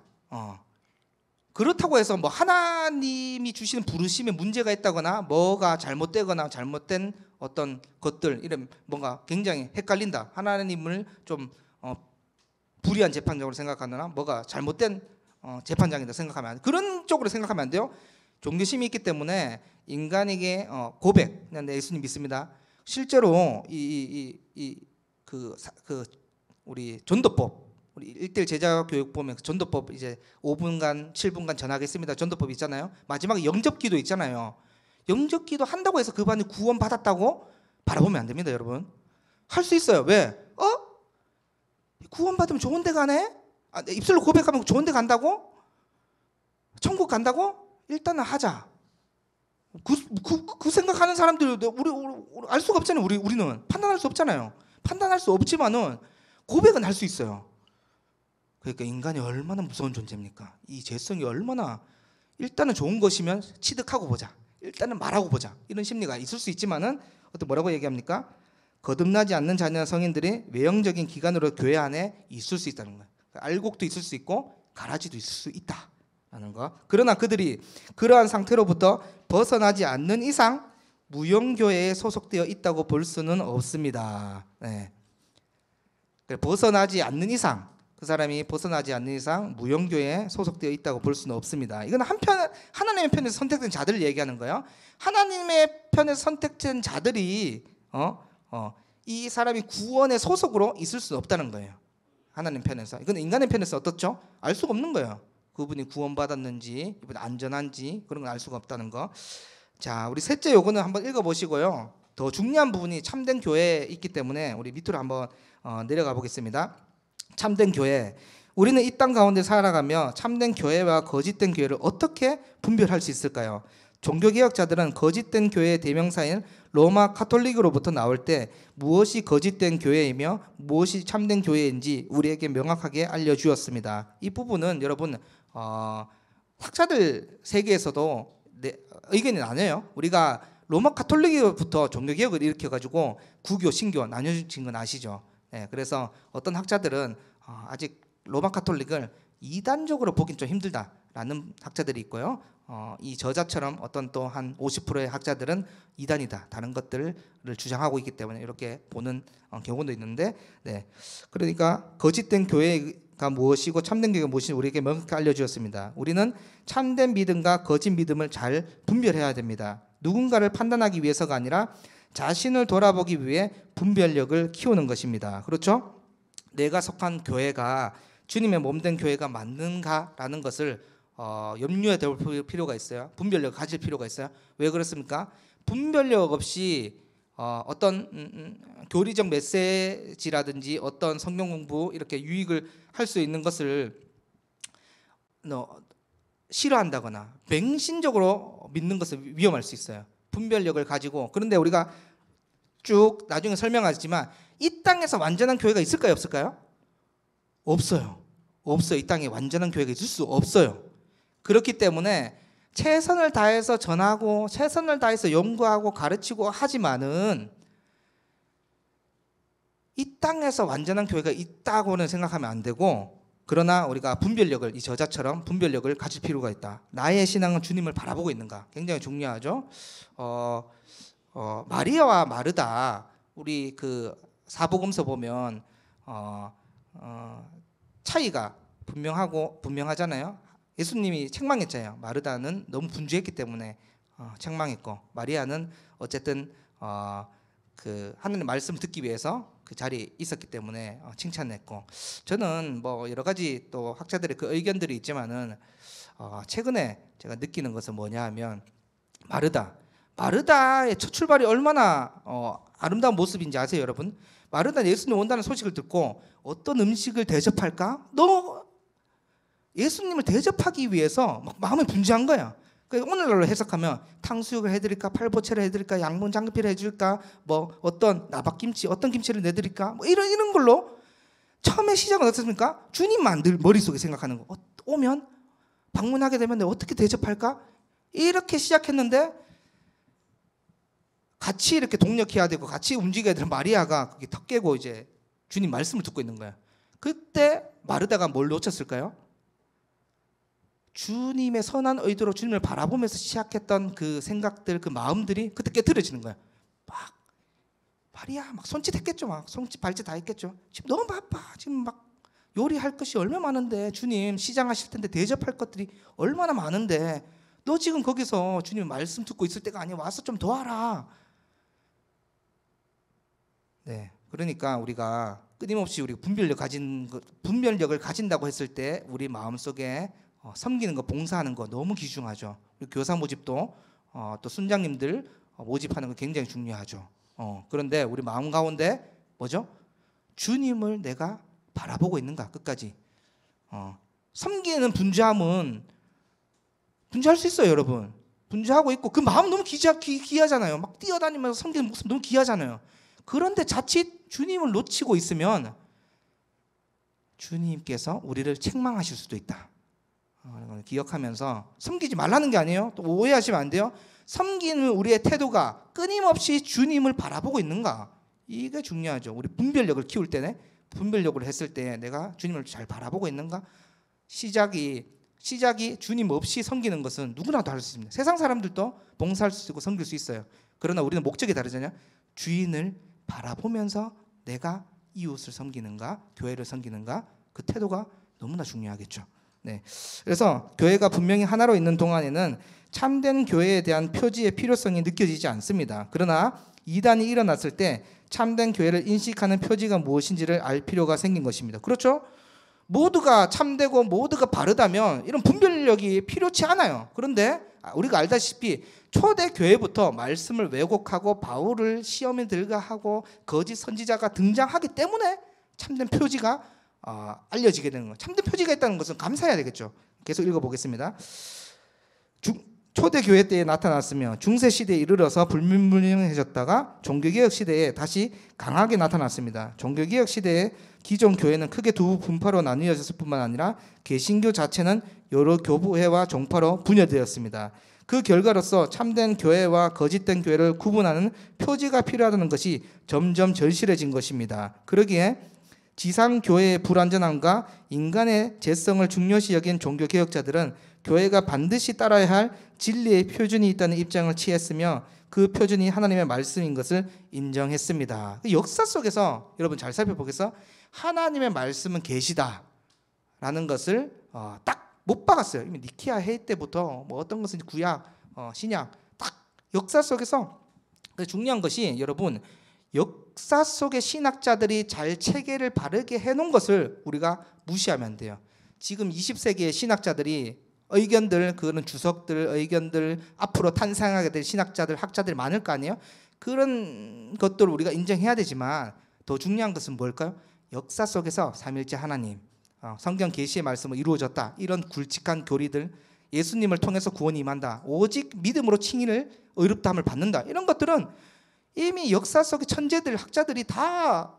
그렇다고 해서 뭐 하나님이 주시는 부르심에 문제가 있다거나 뭐가 잘못되거나 잘못된 어떤 것들 이런 뭔가 굉장히 헷갈린다. 하나님을 좀 불의한 재판장으로 생각하거나 뭐가 잘못된 재판장이다 생각하면 그런 쪽으로 생각하면 안 돼요. 종교심이 있기 때문에 인간에게 고백, 그냥 내 예수님 믿습니다. 실제로 우리 전도법, 우리 1:1 제자 교육 보면 전도법 이제 5분간 7분간 전하겠습니다. 전도법 있잖아요. 마지막에 영접기도 있잖아요. 영접기도 한다고 해서 그 반이 구원 받았다고 바라보면 안 됩니다, 여러분. 할 수 있어요. 왜? 구원 받으면 좋은 데 가네? 입술로 고백하면 좋은 데 간다고? 천국 간다고? 일단은 하자. 그 생각하는 사람들 우리 알 수가 없잖아요. 우리는 판단할 수 없잖아요. 판단할 수 없지만은 고백은 할 수 있어요. 그러니까 인간이 얼마나 무서운 존재입니까? 이 죄성이 얼마나 일단은 좋은 것이면 취득하고 보자. 일단은 말하고 보자. 이런 심리가 있을 수 있지만은 뭐라고 얘기합니까? 거듭나지 않는 자녀 성인들이 외형적인 기관으로 교회 안에 있을 수 있다는 거예요. 알곡도 있을 수 있고 가라지도 있을 수 있다라는 거. 그러나 그들이 그러한 상태로부터 벗어나지 않는 이상 무형교회에 소속되어 있다고 볼 수는 없습니다. 네. 벗어나지 않는 이상, 그 사람이 벗어나지 않는 이상 무용교회에 소속되어 있다고 볼 수는 없습니다. 이건 하나님의 편에서 선택된 자들을 얘기하는 거예요. 하나님의 편에서 선택된 자들이 이 사람이 구원의 소속으로 있을 수 없다는 거예요. 하나님 편에서. 이건 인간의 편에서 어떻죠? 알 수가 없는 거예요. 그분이 구원받았는지, 이분 안전한지 그런 걸 알 수가 없다는 거. 자, 우리 셋째 요거는 한번 읽어보시고요. 더 중요한 부분이 참된 교회에 있기 때문에 우리 밑으로 한번 내려가 보겠습니다. 참된 교회. 우리는 이 땅 가운데 살아가며 참된 교회와 거짓된 교회를 어떻게 분별할 수 있을까요? 종교개혁자들은 거짓된 교회의 대명사인 로마 카톨릭으로부터 나올 때 무엇이 거짓된 교회이며 무엇이 참된 교회인지 우리에게 명확하게 알려주었습니다. 이 부분은 여러분 학자들 세계에서도 의견이 나뉘어요. 우리가 로마 카톨릭으로부터 종교개혁을 일으켜가지고 구교, 신교 나뉘어진 건 아시죠? 네, 그래서 어떤 학자들은 아직 로마 카톨릭을 이단적으로 보긴 좀 힘들다라는 학자들이 있고요. 이 저자처럼 어떤 또 한 50%의 학자들은 이단이다, 다른 것들을 주장하고 있기 때문에 이렇게 보는 경우도 있는데, 네, 그러니까 거짓된 교회가 무엇이고 참된 교회가 무엇인지 우리에게 명확하게 알려주었습니다. 우리는 참된 믿음과 거짓 믿음을 잘 분별해야 됩니다. 누군가를 판단하기 위해서가 아니라 자신을 돌아보기 위해 분별력을 키우는 것입니다. 그렇죠? 내가 속한 교회가 주님의 몸된 교회가 맞는가라는 것을 염려해 볼 필요가 있어요. 분별력을 가질 필요가 있어요. 왜 그렇습니까? 분별력 없이 어떤 교리적 메시지라든지 어떤 성경 공부 이렇게 유익을 할 수 있는 것을 싫어한다거나 맹신적으로 믿는 것은 위험할 수 있어요. 분별력을 가지고. 그런데 우리가 쭉 나중에 설명하지만 이 땅에서 완전한 교회가 있을까요, 없을까요? 없어요. 없어요. 이 땅에 완전한 교회가 있을 수 없어요. 그렇기 때문에 최선을 다해서 전하고 최선을 다해서 연구하고 가르치고 하지만은 이 땅에서 완전한 교회가 있다고는 생각하면 안 되고, 그러나 우리가 분별력을, 이 저자처럼 분별력을 가질 필요가 있다. 나의 신앙은 주님을 바라보고 있는가? 굉장히 중요하죠. 마리아와 마르다, 우리 그 사복음서 보면 차이가 분명하잖아요. 예수님이 책망했잖아요. 마르다는 너무 분주했기 때문에 책망했고, 마리아는 어쨌든 그 하나님의 말씀을 듣기 위해서 그 자리에 있었기 때문에 칭찬했고, 저는 뭐 여러 가지 또 학자들의 그 의견들이 있지만은 최근에 제가 느끼는 것은 뭐냐 하면 마르다의 첫 출발이 얼마나 아름다운 모습인지 아세요, 여러분? 마르다 예수님 온다는 소식을 듣고 어떤 음식을 대접할까? 예수님을 대접하기 위해서 막 마음이 분주한 거야. 오늘날로 해석하면 탕수육을 해드릴까, 팔보채를 해드릴까, 양분 장피를 해줄까, 뭐 어떤 나박김치, 어떤 김치를 내드릴까, 뭐 이런 걸로. 처음에 시작은 어떻습니까? 주님만 늘 머릿속에 생각하는 거. 오면 방문하게 되면 내가 어떻게 대접할까? 이렇게 시작했는데 같이 이렇게 동력해야 되고 같이 움직여야 되는 마리아가 그게 턱 깨고 이제 주님 말씀을 듣고 있는 거야. 그때 마르다가 뭘 놓쳤을까요? 주님의 선한 의도로 주님을 바라보면서 시작했던 그 생각들, 그 마음들이 그때 깨트려지는 거야. 막 마리아 막 손짓했겠죠. 막 손짓 발짓 다 했겠죠. 지금 너무 바빠. 지금 막 요리할 것이 얼마나 많은데, 주님 시장하실 텐데 대접할 것들이 얼마나 많은데, 너 지금 거기서 주님 말씀 듣고 있을 때가 아니야. 와서 좀 도와라. 네, 그러니까 우리가 끊임없이 우리 분별력을 가진다고 했을 때 우리 마음 속에 섬기는 거, 봉사하는 거 너무 귀중하죠. 교사 모집도 또 순장님들 모집하는 거 굉장히 중요하죠. 그런데 우리 마음 가운데 뭐죠? 주님을 내가 바라보고 있는가 끝까지. 섬기는 분주함은 분주할 수 있어요, 여러분. 분주하고 있고 그 마음 너무 귀하잖아요. 막 뛰어다니면서 섬기는 모습 너무 귀하잖아요. 그런데 자칫 주님을 놓치고 있으면 주님께서 우리를 책망하실 수도 있다. 기억하면서 섬기지 말라는 게 아니에요. 또 오해하시면 안 돼요. 섬기는 우리의 태도가 끊임없이 주님을 바라보고 있는가, 이게 중요하죠. 우리 분별력을 키울 때네, 분별력을 했을 때 내가 주님을 잘 바라보고 있는가. 시작이 주님 없이 섬기는 것은 누구나 다 할 수 있습니다. 세상 사람들도 봉사할 수 있고 섬길 수 있어요. 그러나 우리는 목적이 다르잖아요. 주인을 바라보면서 내가 이웃을 섬기는가, 교회를 섬기는가, 그 태도가 너무나 중요하겠죠. 네. 그래서 교회가 분명히 하나로 있는 동안에는 참된 교회에 대한 표지의 필요성이 느껴지지 않습니다. 그러나 이단이 일어났을 때 참된 교회를 인식하는 표지가 무엇인지를 알 필요가 생긴 것입니다. 그렇죠? 모두가 참되고 모두가 바르다면 이런 분별력이 필요치 않아요. 그런데 우리가 알다시피 초대 교회부터 말씀을 왜곡하고 바울을 시험에 들어가고 거짓 선지자가 등장하기 때문에 참된 표지가 알려지게 되는 거예요. 참된 표지가 있다는 것은 감사해야 되겠죠. 계속 읽어보겠습니다. 초대 교회 때에 나타났으며 중세 시대에 이르러서 불분명해졌다가 종교개혁 시대에 다시 강하게 나타났습니다. 종교개혁 시대에 기존 교회는 크게 두 분파로 나뉘어졌을 뿐만 아니라 개신교 자체는 여러 교부회와 종파로 분열되었습니다. 그 결과로서 참된 교회와 거짓된 교회를 구분하는 표지가 필요하다는 것이 점점 절실해진 것입니다. 그러기에 지상교회의 불완전함과 인간의 재성을 중요시 여긴 종교개혁자들은 교회가 반드시 따라야 할 진리의 표준이 있다는 입장을 취했으며 그 표준이 하나님의 말씀인 것을 인정했습니다. 역사 속에서 여러분 잘 살펴보겠어? 하나님의 말씀은 계시다라는 것을 딱 못 박았어요. 이미 니케아 회의 때부터 뭐 어떤 것은 구약, 신약 딱 역사 속에서 중요한 것이 여러분 역사 속의 신학자들이 잘 체계를 바르게 해놓은 것을 우리가 무시하면 안 돼요. 지금 20세기의 신학자들이 의견들, 그런 주석들, 의견들, 앞으로 탄생하게 될 신학자들, 학자들이 많을 거 아니에요? 그런 것들을 우리가 인정해야 되지만 더 중요한 것은 뭘까요? 역사 속에서 삼위일체 하나님, 성경 계시의 말씀은 이루어졌다. 이런 굵직한 교리들, 예수님을 통해서 구원이 임한다. 오직 믿음으로 칭의를 의롭다함을 받는다. 이런 것들은 이미 역사 속의 천재들, 학자들이 다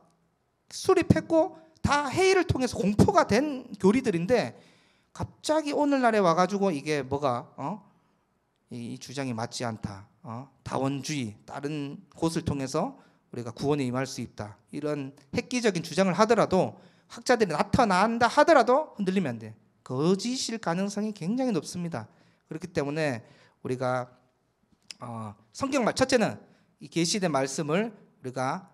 수립했고 다 회의를 통해서 공포가 된 교리들인데 갑자기 오늘날에 와가지고 이게 뭐가 이 주장이 맞지 않다. 다원주의, 다른 곳을 통해서 우리가 구원에 임할 수 있다. 이런 획기적인 주장을 하더라도 학자들이 나타난다 하더라도 흔들리면 안 돼. 거짓일 가능성이 굉장히 높습니다. 그렇기 때문에 우리가 성경 말 첫째는 이 계시된 말씀을 우리가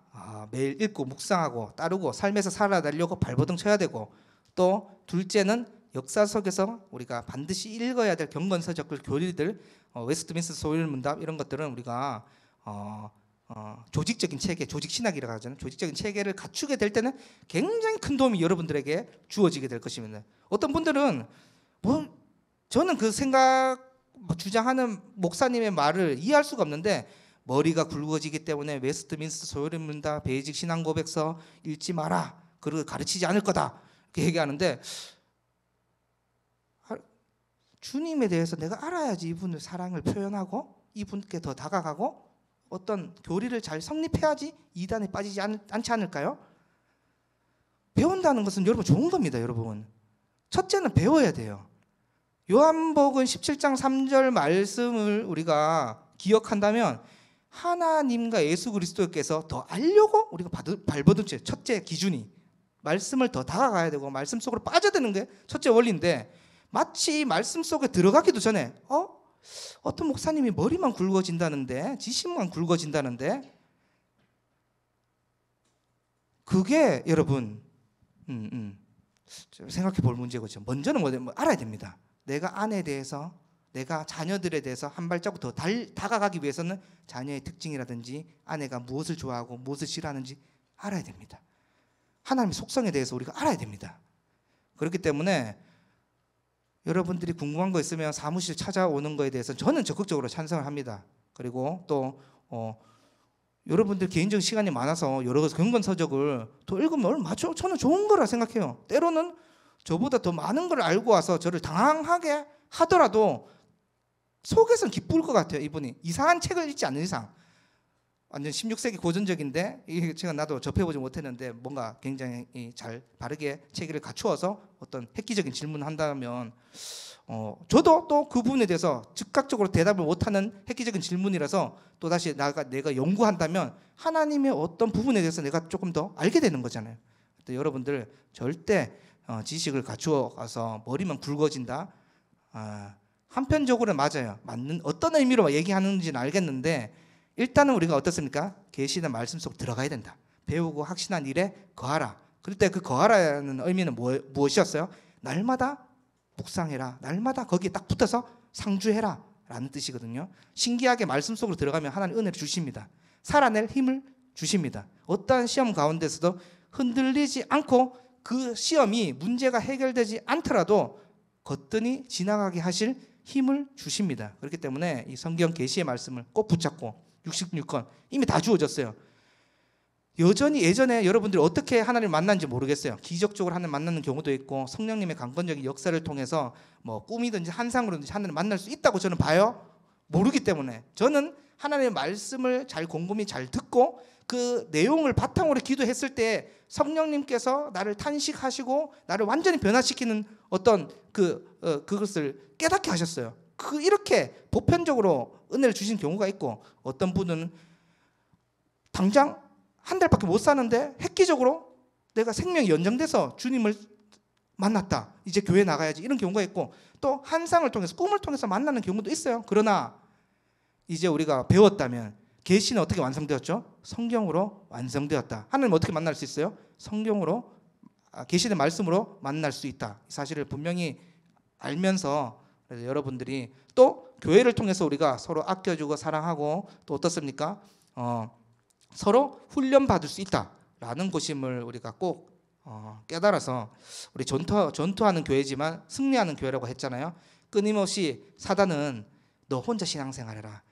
매일 읽고 묵상하고 따르고 삶에서 살아내려고 발버둥 쳐야 되고 또 둘째는 역사 속에서 우리가 반드시 읽어야 될 경건서적들 교리들 웨스트민스터 소율 문답 이런 것들은 우리가 조직적인 체계, 조직신학이라고 하잖아요. 조직적인 체계를 갖추게 될 때는 굉장히 큰 도움이 여러분들에게 주어지게 될 것입니다. 어떤 분들은 저는 그 생각 주장하는 목사님의 말을 이해할 수가 없는데 머리가 굵어지기 때문에 웨스트민스터 소율 문답, 베이직 신앙 고백서 읽지 마라. 그걸 가르치지 않을 거다. 이렇게 얘기하는데 주님에 대해서 내가 알아야지 이분의 사랑을 표현하고 이분께 더 다가가고 어떤 교리를 잘 성립해야지 이단에 빠지지 않지 않을까요? 배운다는 것은 여러분 좋은 겁니다. 여러분 첫째는 배워야 돼요. 요한복음 17장 3절 말씀을 우리가 기억한다면 하나님과 예수 그리스도께서 더 알려고 우리가 발버둥쳐요. 첫째 기준이 말씀을 더 다가가야 되고 말씀 속으로 빠져드는 게 첫째 원리인데 마치 말씀 속에 들어가기도 전에 어떤 목사님이 머리만 굵어진다는데 지식만 굵어진다는데 그게 여러분 생각해 볼 문제거든요. 먼저는 뭐 알아야 됩니다. 내가 아내에 대해서 내가 자녀들에 대해서 한 발자국 더 다가가기 위해서는 자녀의 특징이라든지 아내가 무엇을 좋아하고 무엇을 싫어하는지 알아야 됩니다. 하나님의 속성에 대해서 우리가 알아야 됩니다. 그렇기 때문에 여러분들이 궁금한 거 있으면 사무실 찾아오는 거에 대해서 저는 적극적으로 찬성을 합니다. 그리고 또 여러분들 개인적인 시간이 많아서 여러 경건서적을 더 읽으면 저는 좋은 거라 생각해요. 때로는 저보다 더 많은 걸 알고 와서 저를 당황하게 하더라도 속에서는 기쁠 것 같아요. 이분이 이상한 책을 읽지 않는 이상 완전 16세기 고전적인데 이게 제가 나도 접해보지 못했는데 뭔가 굉장히 잘 바르게 체계를 갖추어서 어떤 획기적인 질문을 한다면 저도 또 그 부분에 대해서 즉각적으로 대답을 못하는 획기적인 질문이라서 또다시 내가 연구한다면 하나님의 어떤 부분에 대해서 내가 조금 더 알게 되는 거잖아요. 여러분들 절대 지식을 갖추어 가서 머리만 굵어진다. 한편적으로는 맞아요. 맞는 어떤 의미로 얘기하는지는 알겠는데 일단은 우리가 어떻습니까? 계시된 말씀 속 들어가야 된다. 배우고 확신한 일에 거하라. 그럴 때 그 거하라는 의미는 무엇이었어요? 날마다 묵상해라. 날마다 거기에 딱 붙어서 상주해라 라는 뜻이거든요. 신기하게 말씀 속으로 들어가면 하나님 은혜를 주십니다. 살아낼 힘을 주십니다. 어떠한 시험 가운데서도 흔들리지 않고 그 시험이 문제가 해결되지 않더라도 거뜬히 지나가게 하실 힘을 주십니다. 그렇기 때문에 이 성경 계시의 말씀을 꼭 붙잡고 66권 이미 다 주어졌어요. 여전히 예전에 여러분들이 어떻게 하나님을 만났는지 모르겠어요. 기적적으로 하나님 만나는 경우도 있고 성령님의 강권적인 역사를 통해서 뭐 꿈이든지 환상으로든지 하나님을 만날 수 있다고 저는 봐요. 모르기 때문에 저는 하나님의 말씀을 잘 곰곰이 잘 듣고 그 내용을 바탕으로 기도했을 때 성령님께서 나를 탄식하시고 나를 완전히 변화시키는 어떤 그것을 깨닫게 하셨어요. 이렇게 보편적으로 은혜를 주신 경우가 있고 어떤 분은 당장 한 달밖에 못 사는데 획기적으로 내가 생명이 연장돼서 주님을 만났다. 이제 교회 나가야지. 이런 경우가 있고 또 환상을 통해서 꿈을 통해서 만나는 경우도 있어요. 그러나 이제 우리가 배웠다면 계시는 어떻게 완성되었죠? 성경으로 완성되었다. 하나님 어떻게 만날 수 있어요? 성경으로 계시의 말씀으로 만날 수 있다. 이 사실을 분명히 알면서 여러분들이 또 교회를 통해서 우리가 서로 아껴주고 사랑하고 또 어떻습니까? 서로 훈련받을 수 있다라는 것임을 우리가 꼭 깨달아서 우리 전투하는 교회지만 승리하는 교회라고 했잖아요. 끊임없이 사단은 너 혼자 신앙생활해라.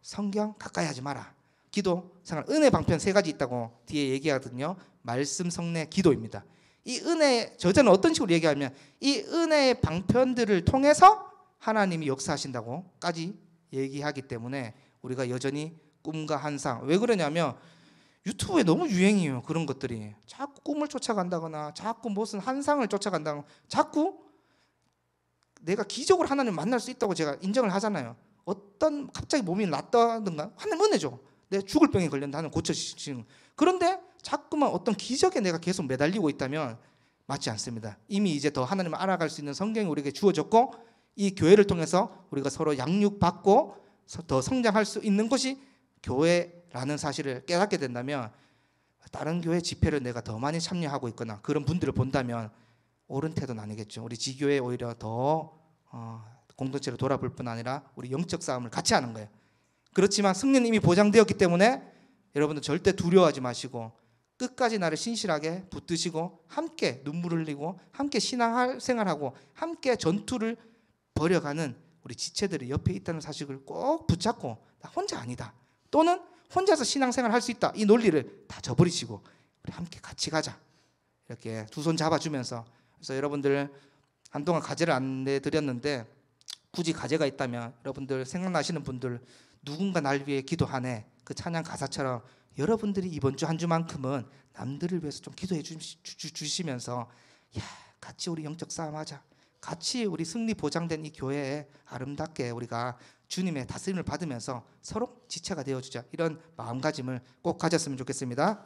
성경 가까이 하지 마라. 기도 생활 은혜 방편 3가지 있다고 뒤에 얘기하거든요. 말씀, 성례, 기도입니다. 이 은혜 저자는 어떤 식으로 얘기하면 이 은혜의 방편들을 통해서 하나님이 역사하신다고까지 얘기하기 때문에 우리가 여전히 꿈과 환상 왜 그러냐면 유튜브에 너무 유행이에요. 그런 것들이 자꾸 꿈을 쫓아간다거나 자꾸 무슨 환상을 쫓아간다거나 자꾸 내가 기적으로 하나님 만날 수 있다고 제가 인정을 하잖아요. 어떤 갑자기 몸이 낫다든가 하나님 은혜죠. 내가 죽을 병에 걸렸는데 하나님 고쳐주시는. 그런데 자꾸만 어떤 기적에 내가 계속 매달리고 있다면 맞지 않습니다. 이미 이제 더 하나님을 알아갈 수 있는 성경이 우리에게 주어졌고 이 교회를 통해서 우리가 서로 양육받고 더 성장할 수 있는 것이 교회라는 사실을 깨닫게 된다면 다른 교회 집회를 내가 더 많이 참여하고 있거나 그런 분들을 본다면 옳은 태도는 아니겠죠. 우리 지교회 오히려 더 공동체를 돌아볼 뿐 아니라 우리 영적 싸움을 같이 하는 거예요. 그렇지만 승리는 이미 보장되었기 때문에 여러분들 절대 두려워하지 마시고 끝까지 나를 신실하게 붙드시고 함께 눈물을 흘리고 함께 신앙생활하고 함께 전투를 벌여가는 우리 지체들이 옆에 있다는 사실을 꼭 붙잡고 나 혼자 아니다. 또는 혼자서 신앙생활 할 수 있다. 이 논리를 다 저버리시고 우리 함께 같이 가자. 이렇게 두 손 잡아주면서 그래서 여러분들 한동안 과제를 안 내드렸는데 굳이 과제가 있다면 여러분들 생각나시는 분들 누군가 날 위해 기도하네 그 찬양 가사처럼 여러분들이 이번 주 한 주만큼은 남들을 위해서 좀 기도해 주시면서 야 같이 우리 영적 싸움하자. 같이 우리 승리 보장된 이 교회에 아름답게 우리가 주님의 다스림을 받으면서 서로 지체가 되어주자. 이런 마음가짐을 꼭 가졌으면 좋겠습니다.